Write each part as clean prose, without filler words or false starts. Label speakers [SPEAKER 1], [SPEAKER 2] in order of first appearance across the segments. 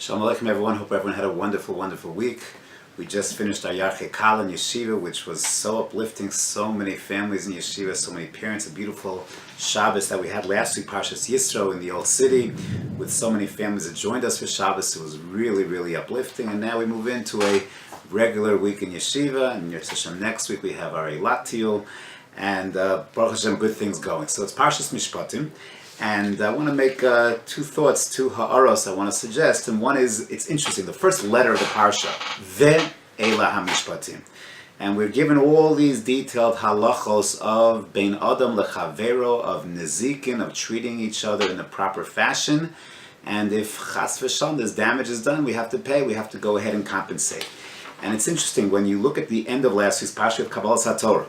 [SPEAKER 1] Shalom Aleichem everyone, hope everyone had a wonderful, wonderful week. We just finished our Yarchei Kal in Yeshiva, which was so uplifting, so many families in Yeshiva, so many parents, a beautiful Shabbos that we had last week, Parshas Yisro in the Old City, with so many families that joined us for Shabbos. It was really, really uplifting, and now we move into a regular week in Yeshiva, and next week we have our Eilat Tiyul, and Baruch Hashem, good things going. So it's Parshas Mishpatim. And I want to make two thoughts, two ha'aros I want to suggest. And one is, it's interesting, the first letter of the parsha, Ve'ela HaMishpatim. And we're given all these detailed halachos of Bein Adam Lechavero, of Nezikin, of treating each other in the proper fashion. And if Chas v'Shalom, this damage is done, we have to pay, we have to go ahead and compensate. And it's interesting, when you look at the end of last week's parsha of Kabbalas HaTorah,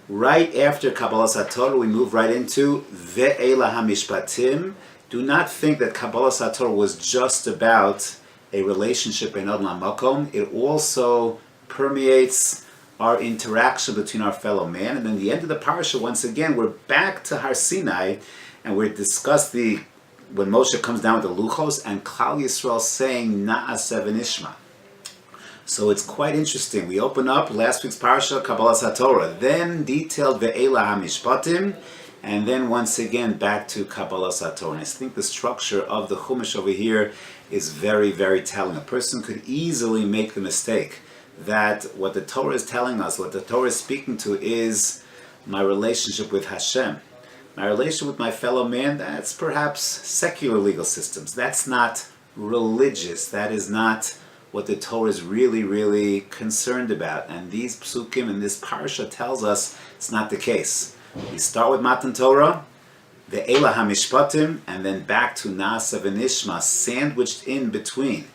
[SPEAKER 1] right after Kabbalas HaTorah, we move right into Ve'ela HaMishpatim. Do not think that Kabbalas HaTorah was just about a relationship in Adam Makom. It also permeates our interaction between our fellow man. And then the end of the parasha, once again, we're back to Har Sinai, and we discuss when Moshe comes down with the Luchos, and Klal Yisrael saying Na'aseh v'nishma. So it's quite interesting. We open up last week's parsha, Kabbalas HaTorah, then detailed Ve'ela HaMishpatim, and then once again back to Kabbalas HaTorah. And I think the structure of the Chumash over here is very, very telling. A person could easily make the mistake that what the Torah is telling us, what the Torah is speaking to, is my relationship with Hashem. My relationship with my fellow man, that's perhaps secular legal systems. That's not religious. That is not what the Torah is really, really concerned about. And these psukim in this parsha tells us it's not the case. We start with Matan Torah, Ve'ela HaMishpatim, and then back to Na'aseh v'nishma, sandwiched in between.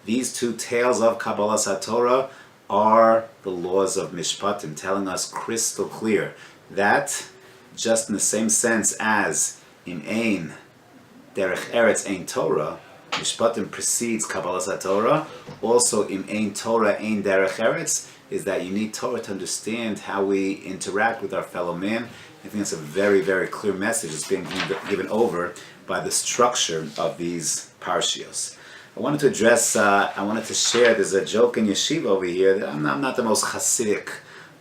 [SPEAKER 1] These two tales of Kabbalas HaTorah are the laws of Mishpatim, telling us crystal clear that, just in the same sense as in Ein Derech Eretz Ein Torah, Mishpatim precedes Kabbalas HaTorah. Also in Ein Torah, Ein Derech Eretz, is that you need Torah to understand how we interact with our fellow man. I think it's a very, very clear message that's being given over by the structure of these parshios. I wanted to address, I wanted to share, there's a joke in Yeshiva over here that I'm not the most Hasidic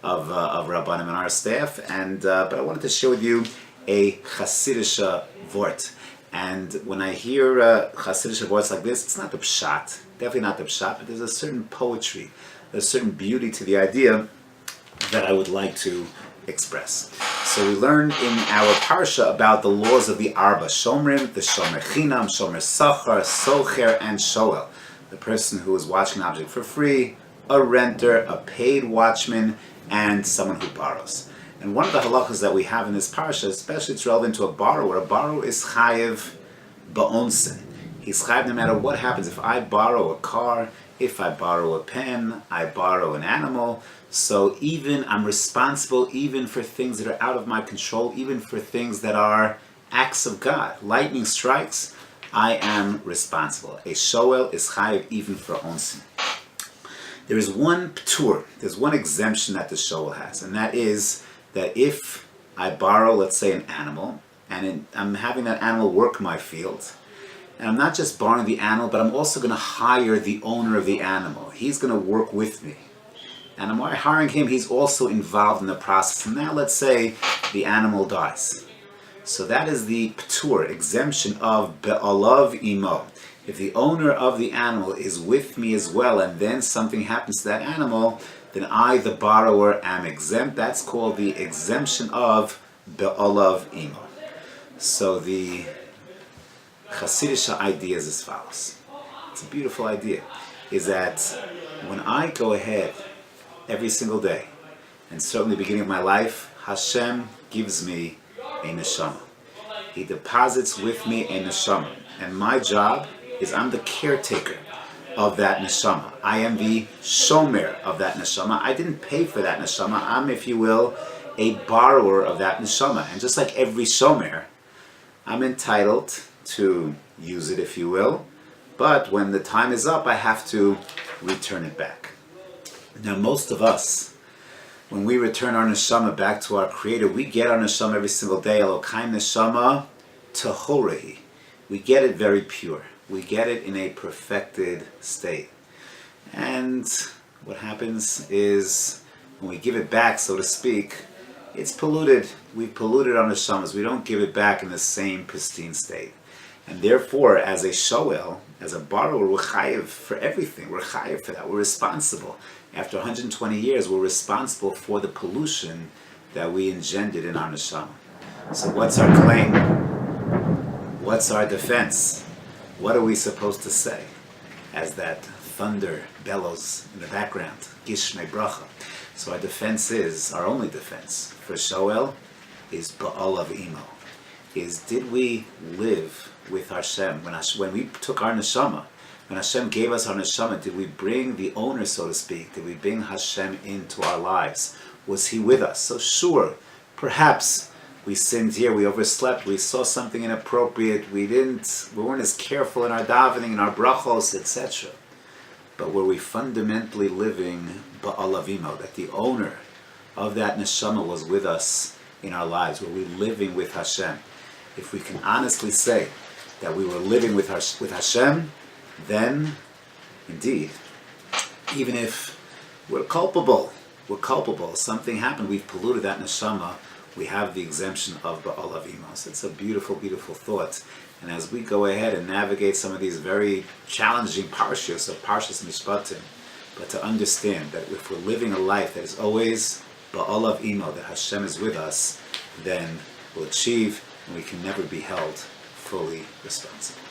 [SPEAKER 1] of Rabbanim in our staff, but I wanted to share with you a Hasidische Wort. And when I hear Hasidic words like this, it's not the pshat, definitely not the pshat, but there's a certain poetry, there's a certain beauty to the idea that I would like to express. So we learned in our parsha about the laws of the Arba Shomrim, the Shomer Chinam, Shomer Sachar, Socher, and Shoel. The person who is watching an object for free, a renter, a paid watchman, and someone who borrows. And one of the halachas that we have in this parsha, especially it's relevant to a borrower. A borrower is chayev ba'onsen. He's chayev no matter what happens. If I borrow a car, if I borrow a pen, I borrow an animal. So even I'm responsible even for things that are out of my control, even for things that are acts of God. Lightning strikes, I am responsible. A shoel is chayev even for onsen. There is one ptur, there's one exemption that the shoel has, and that is that if I borrow, let's say, an animal, and I'm having that animal work my field, and I'm not just borrowing the animal, but I'm also going to hire the owner of the animal. He's going to work with me. And I'm hiring him, he's also involved in the process. And now let's say the animal dies. So that is the ptur, exemption of be'alav imo. If the owner of the animal is with me as well, and then something happens to that animal, then I, the borrower, am exempt. That's called the exemption of be'olav imo. So the Hasidic idea is as follows. It's a beautiful idea. Is that when I go ahead every single day, and certainly the beginning of my life, Hashem gives me a neshama. He deposits with me a neshama. And my job is I'm the caretaker of that neshama. I am the shomer of that neshama. I didn't pay for that neshama. I'm, if you will, a borrower of that neshama. And just like every shomer, I'm entitled to use it, if you will. But when the time is up, I have to return it back. Now, most of us, when we return our neshama back to our Creator, we get our neshama every single day. Elokaim neshama tehorehi. We get it very pure. we get it in a perfected state. And what happens is, when we give it back, so to speak, it's polluted. We've polluted our neshamas. We don't give it back in the same pristine state. And therefore, as a shoel, as a borrower, we're chayiv for everything. We're chayiv for that. We're responsible. After 120 years, we're responsible for the pollution that we engendered in our neshama. So what's our claim? What's our defense? What are we supposed to say? As that thunder bellows in the background, Gishmei Bracha. So our defense is, our only defense for shoel is ba'alav imo. Is, did we live with Hashem? When we took our neshama, when Hashem gave us our neshama, did we bring the owner, so to speak? Did we bring Hashem into our lives? Was He with us? So sure, perhaps we sinned here, we overslept, we saw something inappropriate, we weren't as careful in our davening, in our brachos, etc. But were we fundamentally living ba'alav imo, that the owner of that neshama was with us in our lives? Were we living with Hashem? If we can honestly say that we were living with Hashem, then, indeed, even if we're culpable, something happened, we've polluted that neshama, we have the exemption of ba'alav imo. So it's a beautiful, beautiful thought. And as we go ahead and navigate some of these very challenging parshas, or parshas Mishpatim, but to understand that if we're living a life that is always ba'alav imo, that Hashem is with us, then we'll achieve, and we can never be held fully responsible.